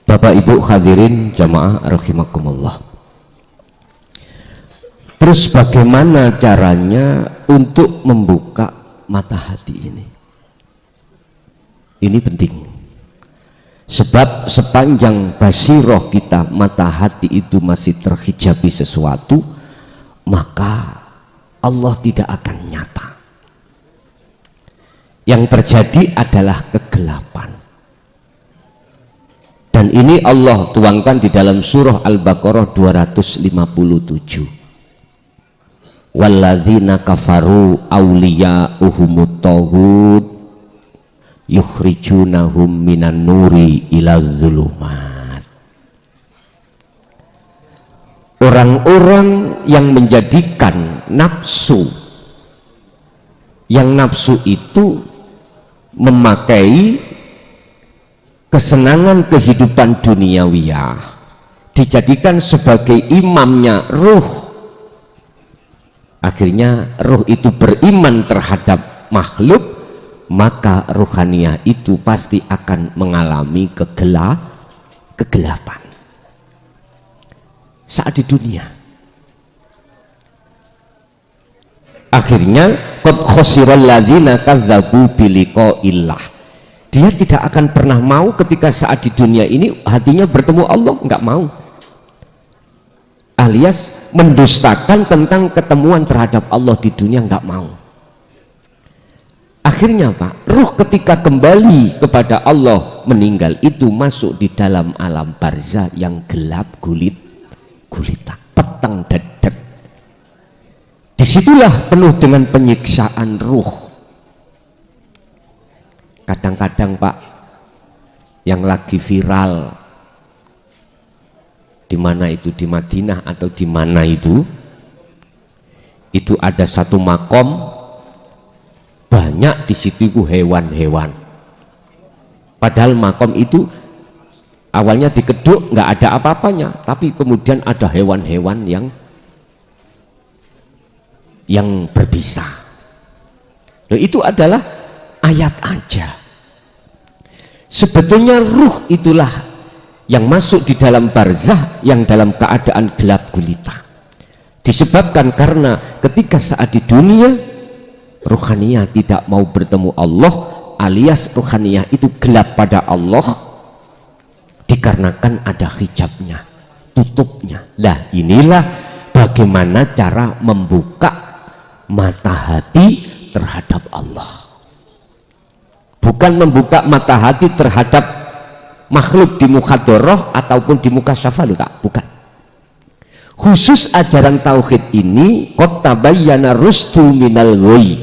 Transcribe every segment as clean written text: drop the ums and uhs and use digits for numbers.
Bapak Ibu hadirin jamaah rahimakumullah. Terus bagaimana caranya untuk membuka mata hati ini? Ini penting. Sebab sepanjang basiroh kita, mata hati itu masih terhijabi sesuatu, maka Allah tidak akan nyata. Yang terjadi adalah kegelapan. Dan ini Allah tuangkan di dalam surah Al-Baqarah 257. Walladzina kafaru awliya'uhumut taghut yukhrijunahum minan nuri ila dzulumat. Orang-orang yang menjadikan nafsu, yang nafsu itu memakai kesenangan kehidupan duniawiyah, dijadikan sebagai imamnya ruh. Akhirnya ruh itu beriman terhadap makhluk, maka ruhaniyah itu pasti akan mengalami kegelapan saat di dunia. Akhirnya qad khasiral ladzina kadzdzabu biliqa'illah. Dia tidak akan pernah mau ketika saat di dunia ini hatinya bertemu Allah, enggak mau, alias mendustakan tentang ketemuan terhadap Allah di dunia, enggak mau. Akhirnya Pak, ruh ketika kembali kepada Allah meninggal itu masuk di dalam alam barzah yang gelap gulita, petang dedet. Disitulah penuh dengan penyiksaan ruh. Kadang-kadang Pak, yang lagi viral di mana itu, di Madinah atau di mana itu ada satu makom, banyak di situ itu hewan-hewan. Padahal makom itu awalnya dikeduk nggak ada apa-apanya, tapi kemudian ada hewan-hewan yang berbisa. Nah, itu adalah ayat aja. Sebetulnya ruh itulah yang masuk di dalam barzah yang dalam keadaan gelap gulita, disebabkan karena ketika saat di dunia ruhaniyah tidak mau bertemu Allah, alias ruhaniyah itu gelap pada Allah dikarenakan ada hijabnya, tutupnya. Lah inilah bagaimana cara membuka mata hati terhadap Allah. Bukan membuka mata hati terhadap makhluk di mukhadharah ataupun di muka syafalu, tak, bukan. Khusus ajaran tauhid ini qad tabayyana rusdu minal ghoi,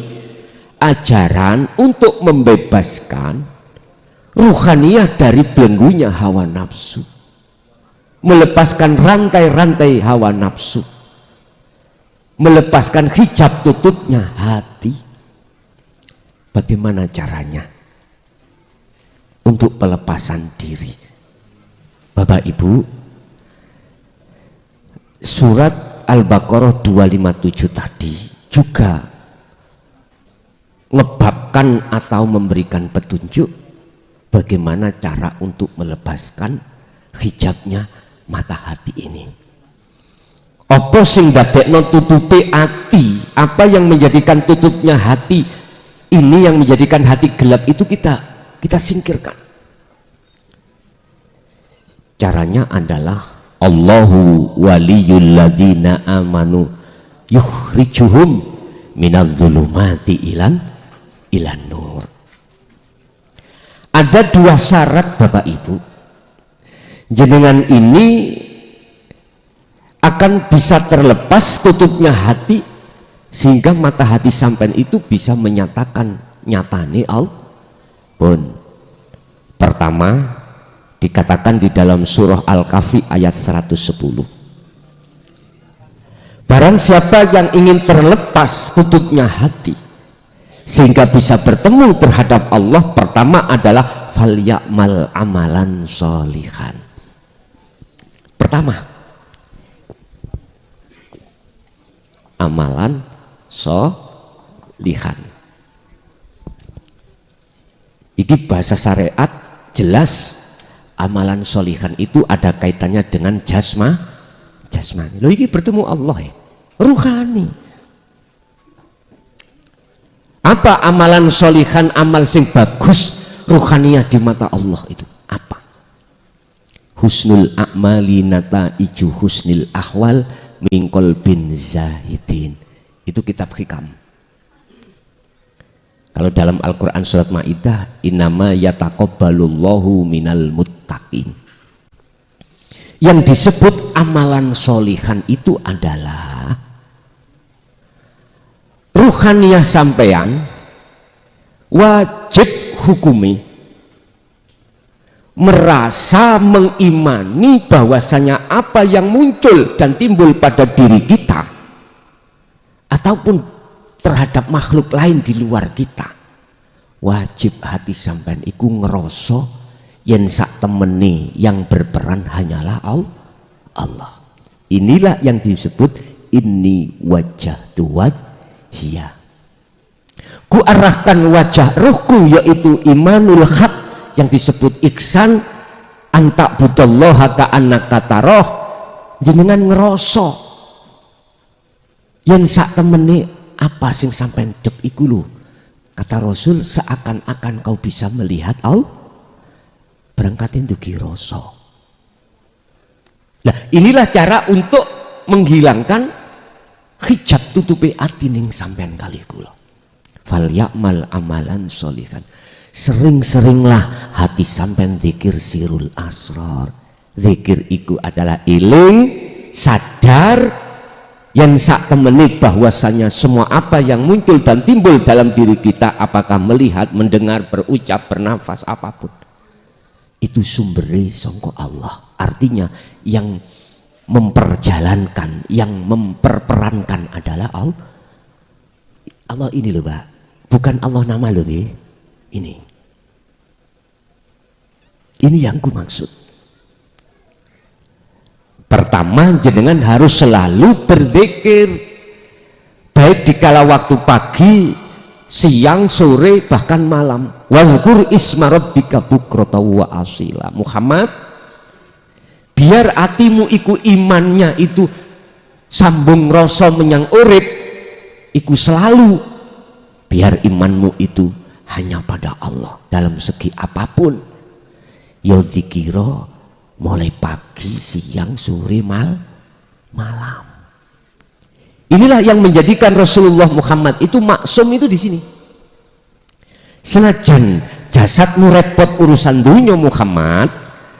ajaran untuk membebaskan ruhaniyah dari belenggunya hawa nafsu, melepaskan rantai-rantai hawa nafsu, melepaskan hijab tutupnya hati. Bagaimana caranya untuk pelepasan diri? Bapak Ibu, surat Al-Baqarah 257 tadi juga ngebabkan atau memberikan petunjuk bagaimana cara untuk melepaskan hijabnya mata hati ini. Apa sing dadekno tutupe hati? Apa yang menjadikan tutupnya hati ini, yang menjadikan hati gelap itu kita singkirkan. Caranya adalah Allahu waliyul ladzina amanu yukhrijuhum minadz-dzulumati ilan nur. Ada dua syarat Bapak Ibu, jenengan ini akan bisa terlepas tutupnya hati sehingga mata hati sampean itu bisa menyatakan nyatane Allah pun. Pertama dikatakan di dalam surah Al-Kahfi ayat 110, barang siapa yang ingin terlepas tutupnya hati sehingga bisa bertemu terhadap Allah, pertama adalah falyamal amalan sholihan. Pertama, amalan sholihan. Ini bahasa syariat jelas, amalan solihan itu ada kaitannya dengan jasmani. Loh ini bertemu Allah ya, ruhani. Apa amalan solihan, amal sing bagus ruhaniyah di mata Allah itu apa? Husnul a'mali nataiju husnil ahwal min qalbin zahidin. Itu kitab hikam. Kalau dalam Al-Quran surat Maidah, innama yataqabbalullahu minal muttaqin. Yang disebut amalan solihan itu adalah ruhaniyah sampean wajib hukumi merasa mengimani bahwasanya apa yang muncul dan timbul pada diri kita ataupun terhadap makhluk lain di luar kita, wajib hati sampean iku ngeroso yen sak temene yang berperan hanyalah Allah. Inilah yang disebut inni wajjahtu wajhiya. Ku arahkan wajah ruhku, yaitu imanul haq yang disebut iksan, antak budallaha ka'annaka taroh, jenengan ngeroso yen sak temene apa sing sampean dep iku lho, kata Rasul, seakan-akan kau bisa melihat Allah. Berangkatin dugi rasa. Nah, inilah cara untuk menghilangkan hijab tutupi ati ning sampean kali kula. Fal ya'mal amalan sholihan. Sering-seringlah hati sampean zikir sirul asrar. Zikir iku adalah eling, sadar yang sak temeni bahwasanya semua apa yang muncul dan timbul dalam diri kita, apakah melihat, mendengar, berucap, bernafas, apapun, itu sumbernya sangka Allah. Artinya yang memperjalankan, yang memperperankan adalah Allah. Allah ini loh Pak, bukan Allah nama loh ini yang ku maksud. Pertama, jenengan harus selalu berzikir, baik di kala waktu pagi, siang, sore, bahkan malam. Wadhkur isma rabbika bukrata wa asila. Muhammad, biar atimu iku imannya itu sambung rasa menyang urip, iku selalu biar imanmu itu hanya pada Allah dalam segi apapun. Ya dikira mulai pagi, siang, sore, malam. Inilah yang menjadikan Rasulullah Muhammad itu maksum itu di sini. Senajan jasadmu repot urusan dunia Muhammad,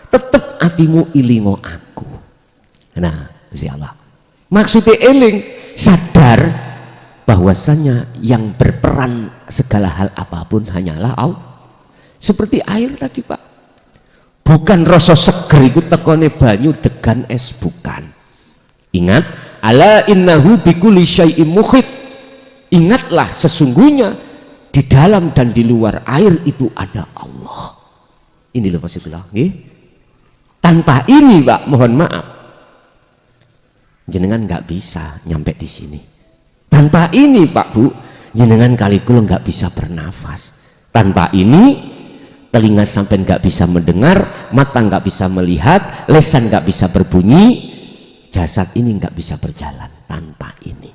tetap hatimu ilingo aku. Nah, Gusti Allah. Maksudnya eling, sadar bahwasanya yang berperan segala hal apapun hanyalah Allah. Seperti air tadi Pak. Bukan rasa seger itu tekone banyu degan es, bukan. Ingat, ala innahu bikulli syai'in muhit. Ingatlah sesungguhnya di dalam dan di luar air itu ada Allah. Ini loh maksudnya. Tanpa ini Pak, mohon maaf, jenengan nggak bisa nyampe di sini. Tanpa ini Pak Bu, jenengan kali kula nggak bisa bernafas. Tanpa ini telinga sampai nggak bisa mendengar, mata nggak bisa melihat, lesan nggak bisa berbunyi, jasad ini nggak bisa berjalan tanpa ini.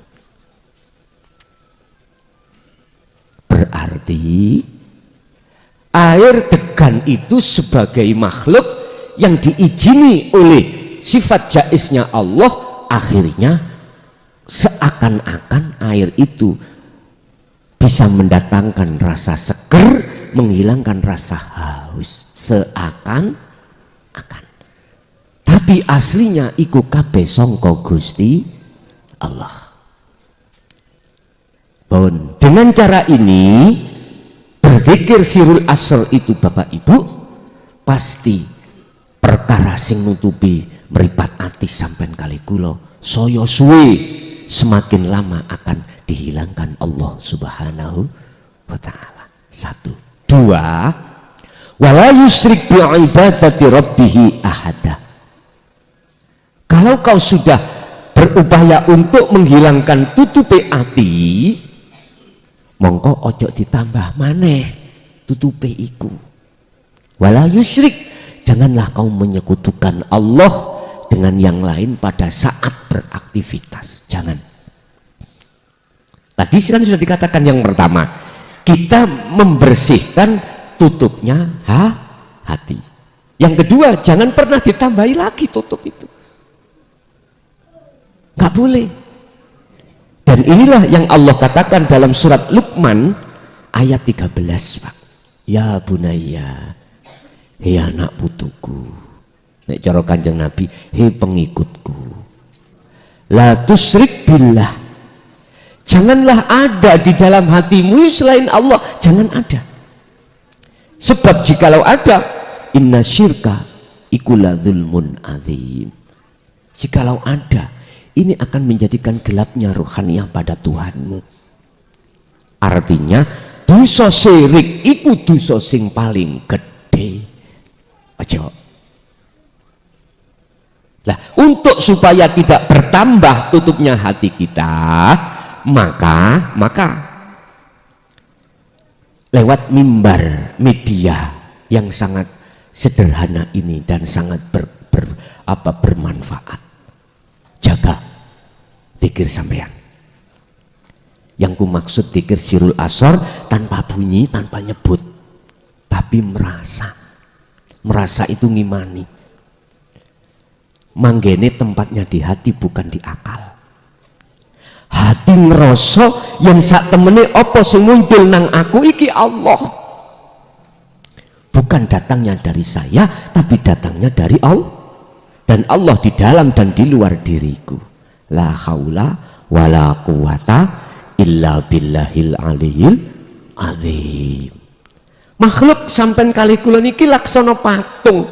Berarti air degan itu sebagai makhluk yang diizini oleh sifat jaiznya Allah, akhirnya seakan-akan air itu bisa mendatangkan rasa seger, menghilangkan rasa haus, seakan-akan. Tapi aslinya iku kabeh sangka Gusti Allah. Bon, dengan cara ini berzikir sirul asr itu Bapak Ibu, pasti perkara sing nutupi meripat ati sampean kali kula saya suwe semakin lama akan dihilangkan Allah Subhanahu wa ta'ala. Satu. Dua, wala yusyrik bi'ibadati rabbih ahada. Kalau kau sudah berupaya untuk menghilangkan tutupi ati, mongko ojo ditambah maneh tutupi iku. Wala yusyrik, janganlah kau menyekutukan Allah dengan yang lain pada saat beraktivitas. Jangan. Tadi kan sudah dikatakan yang pertama, kita membersihkan tutupnya hati. Yang kedua, jangan pernah ditambahi lagi tutup itu. Nggak boleh. Dan inilah yang Allah katakan dalam surat Luqman ayat 13, Pak. Ya bunayya, hei anak putuku, nek cara Kanjeng Nabi, hei pengikutku, la tusyrik billah, janganlah ada di dalam hatimu selain Allah, jangan ada. Sebab jikalau ada, inna syirka ikula dzulmun adzim, jikalau ada, ini akan menjadikan gelapnya ruhaniyah pada Tuhanmu. Artinya dosa syirik itu dosa sing paling gede. Aja. Lah, untuk supaya tidak bertambah tutupnya hati kita, maka lewat mimbar media yang sangat sederhana ini dan sangat bermanfaat. Jaga zikir sampean. Yang ku maksud zikir sirul asor tanpa bunyi, tanpa nyebut, tapi merasa itu ngimani. Manggene tempatnya di hati, bukan di akal. Hati ngerasa yang sak temene apa sing muncul nang aku iki Allah, bukan datangnya dari saya, tapi datangnya dari Allah. Dan Allah di dalam dan di luar diriku. La haula wala quwata illa billahil aliyil azim. Makhluk sampai kali kula niki laksana patung.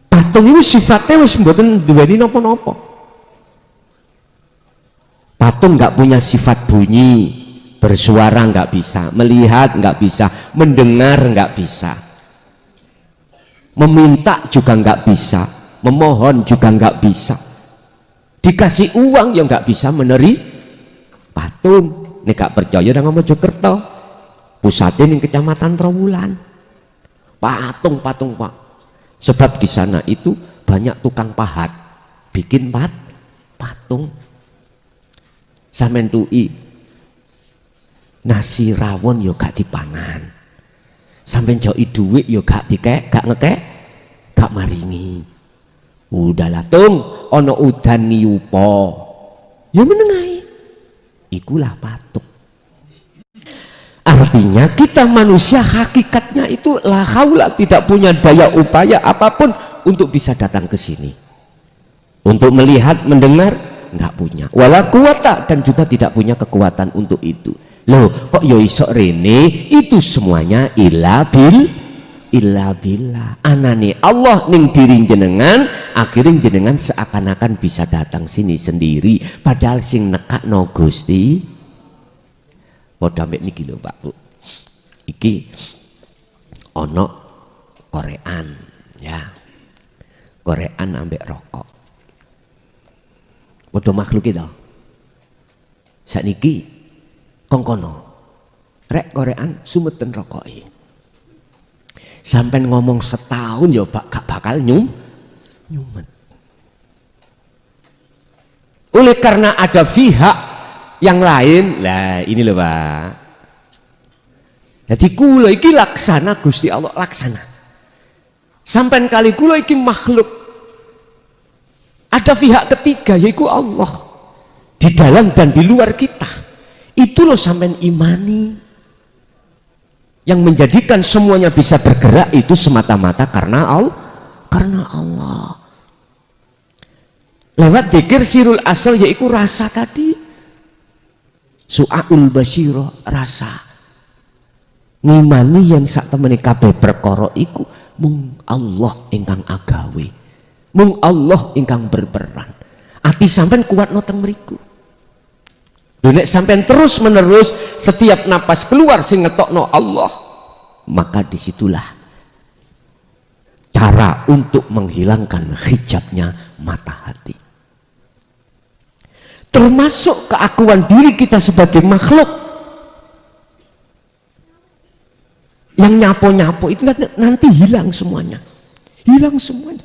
Patung ini sifatnya wis mboten duweni napa-napa. Patung nggak punya sifat bunyi, bersuara nggak bisa, melihat nggak bisa, mendengar nggak bisa, meminta juga nggak bisa, memohon juga nggak bisa, dikasih uang yang nggak bisa patung. Nek gak percaya nang Mojokerto, pusatnya ning Kecamatan Trowulan, patung Pak. Sebab di sana itu banyak tukang pahat bikin patung. Sampeyan tuki nasi rawon yo gak dipangan, sampeyan joki dhuwit yo gak ngekek, gak maringi. Udahlah tung, ono udan nyupo ya menengahi, ikulah patung. Artinya kita manusia hakikatnya itu la haula, tidak punya daya upaya apapun untuk bisa datang ke sini, untuk melihat, mendengar, nggak punya. Wala kuwata, dan juga tidak punya kekuatan untuk itu. Loh, kok yo iso rene? Itu semuanya illa billah. Anane Allah ning diri jenengan, akhirnya jenengan seakan-akan bisa datang sini sendiri, padahal sing nekakno Gusti. Padha mek niki lho Pak Bu, iki ono korean ya, korean ambek rokok, padha makhluk itu. Sakniki kongkono rek korean sumeten rokoki, sampai ngomong setahun ya Pak gak bakal nyumet. Oleh karena ada pihak yang lain, lah ini loh Pak. Jadi kula iki laksana Gusti Allah, laksana. Sampai kali kula iki makhluk. Ada pihak ketiga yaitu Allah di dalam dan di luar kita. Itu loh sampai imani. Yang menjadikan semuanya bisa bergerak itu semata-mata karena Allah. Lewat dzikir sirul asal yaitu rasa tadi. Su'aul basyira, rasa ngimani yang sak temene kabeh perkara iku mung Allah ingkang agawe, mung Allah ingkang berperan. Ati sampean kuat noteng mriku. Lho nek sampean terus menerus setiap napas keluar sing ngetokno Allah, maka disitulah cara untuk menghilangkan hijabnya mata hati. Termasuk keakuan diri kita sebagai makhluk. Yang nyapo-nyapo itu nanti hilang semuanya. Hilang semuanya.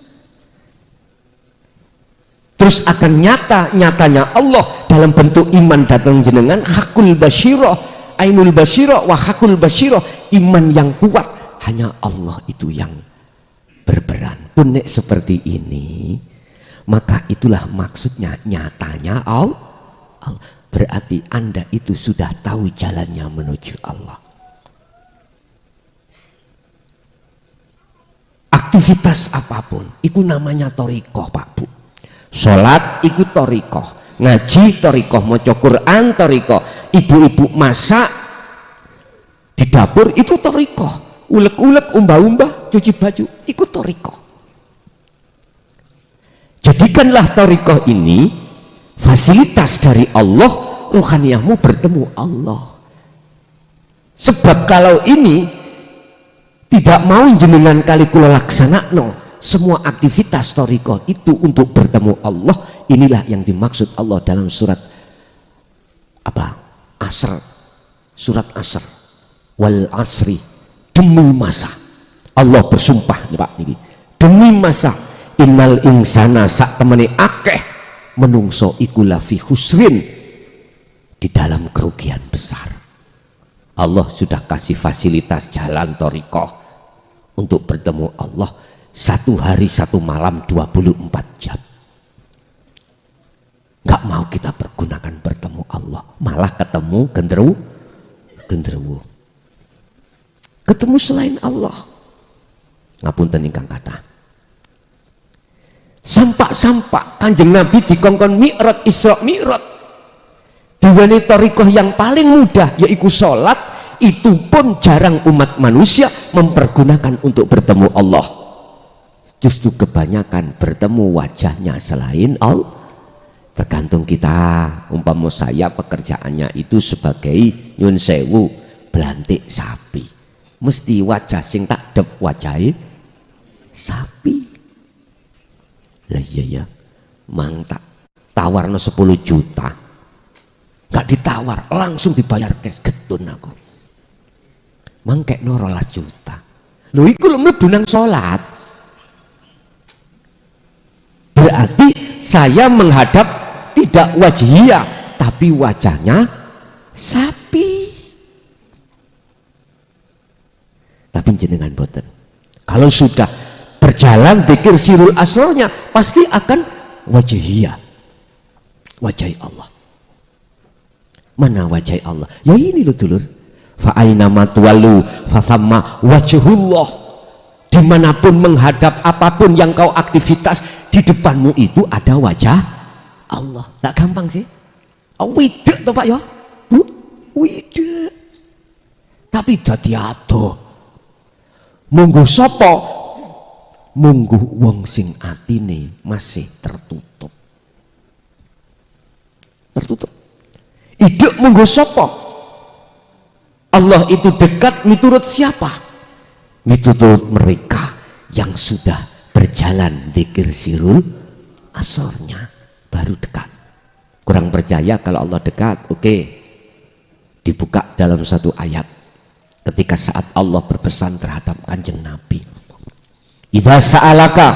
Terus akan nyatanya Allah dalam bentuk iman datang jenengan, hakul basyirah, ainul basyirah wa hakul basyirah, iman yang kuat hanya Allah itu yang berperan. Pun nek seperti ini, maka itulah maksudnya nyatanya Allah. Berarti Anda itu sudah tahu jalannya menuju Allah. Aktivitas apapun itu namanya torikoh, Pak Bu. Sholat itu torikoh, ngaji torikoh, maca Quran torikoh, ibu-ibu masak di dapur itu torikoh, ulek-ulek, umbah-umbah, cuci baju itu torikoh. Jadikanlah torikoh ini fasilitas dari Allah, ruhaniyahmu bertemu Allah. Sebab kalau ini tidak mau jenengan kali kula laksanakno semua aktivitas torikoh itu untuk bertemu Allah, inilah yang dimaksud Allah dalam surat apa? Asr, surat Asr, wal asri, demi masa Allah bersumpah nih Pak niki, demi masa innal insana sak temene akeh menungso iku lafi khusrin, di dalam kerugian besar. Allah sudah kasih fasilitas jalan torikoh untuk bertemu Allah, 1 hari 1 malam 24 jam. Nggak mau kita pergunakan bertemu Allah, malah ketemu genderuwo, ketemu selain Allah. Ngapunten ingkang kathah, sampak-sampak Kanjeng Nabi dikongkon Mi'raj, Isra Mi'raj, diweni torikoh yang paling mudah yaitu sholat, itu pun jarang umat manusia mempergunakan untuk bertemu Allah. Justru kebanyakan bertemu wajahnya selain Allah. Tergantung kita, umpama saya pekerjaannya itu sebagai nyun sewu belantik sapi, mesti wajah sing tak dep wajahe sapi. Lah iya ya, mang tak tawarno 10 juta, nggak ditawar, langsung dibayar cash, getun aku. Mang kekno 12 juta. Lho iku lho mlebu nang salat. Berarti saya menghadap tidak wajhiyah, tapi wajahnya sapi. Tapi jenengan boten. Kalau sudah berjalan dzikir sirul asrornya, pasti akan wajhiyah. Wajah Allah. Mana wajah Allah? Ya ini loh dulur. Fa'aina matwalu fathamma wajhullah. Dimanapun menghadap apapun yang kau aktivitas, di depanmu itu ada wajah Allah. Tak gampang sih. Widek toh Pak ya, Bu, widek. Tapi dadi adoh. Munggu sapa? Munggu wong sing atine masih tertutup. Tertutup. Idek munggu sapa? Allah itu dekat miturut siapa? Miturut mereka yang sudah berjalan dzikir sirul asrornya, baru dekat. Kurang percaya kalau Allah dekat? Oke, dibuka dalam satu ayat ketika saat Allah berpesan terhadap Kanjeng Nabi, idza sa'alaka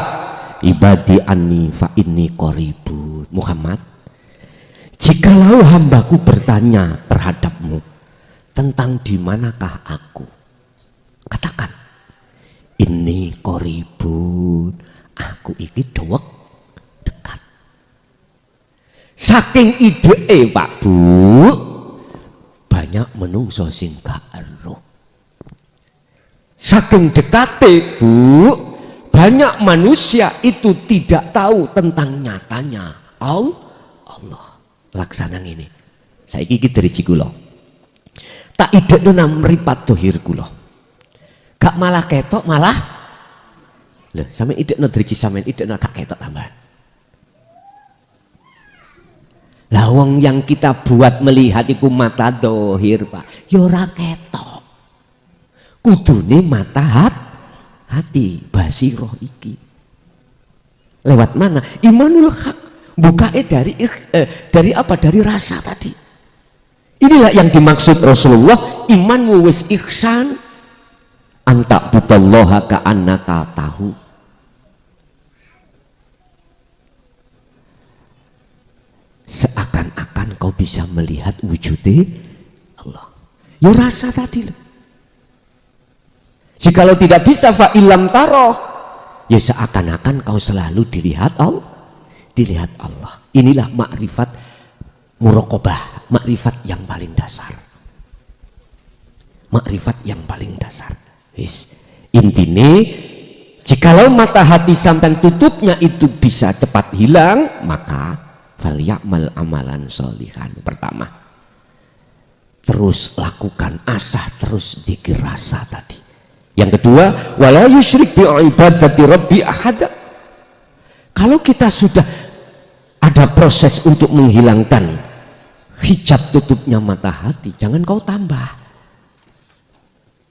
ibadi anni fa inni qaribun. Muhammad, jikalau hambaku bertanya terhadapmu tentang di manakah aku, katakan ini qaribun, aku iki dewek dekat. Saking idee Pak Bu, banyak menungso sing gak eruh. Saking dekate Bu, banyak manusia itu tidak tahu tentang nyatanya Allah. Laksanan ini saiki iki dari kula tak idekno nang mripat dohir kula, gak malah ketok, malah lho sampe idekno driji, sampean idekno gak ketok tambahan. Lah wong yang kita buat melihat iku mata dohir Pak, ya ora ketok, kudune mata hati basiroh iki. Lewat mana? Imanul haq, bukae dari apa? Dari rasa tadi. Inilah yang dimaksud Rasulullah, imanmu wis ihsan, anta budallaha ka'annaka tahu. Seakan-akan kau bisa melihat wujudnya Allah. Ya rasa tadi loh. Jikalau tidak bisa fa'ilam taroh, ya seakan-akan kau selalu dilihat Allah. Dilihat Allah. Inilah makrifat muraqabah, makrifat yang paling dasar. Makrifat yang paling dasar. Intinya, jikalau mata hati sampai tutupnya itu bisa cepat hilang, maka falyamal amalan sholihan. Pertama, terus lakukan asah, terus dzikir rasa tadi. Yang kedua, wala yusyrik bi ibadati rabbi ahada. Kalau kita sudah ada proses untuk menghilangkan hijab tutupnya mata hati, jangan kau tambah.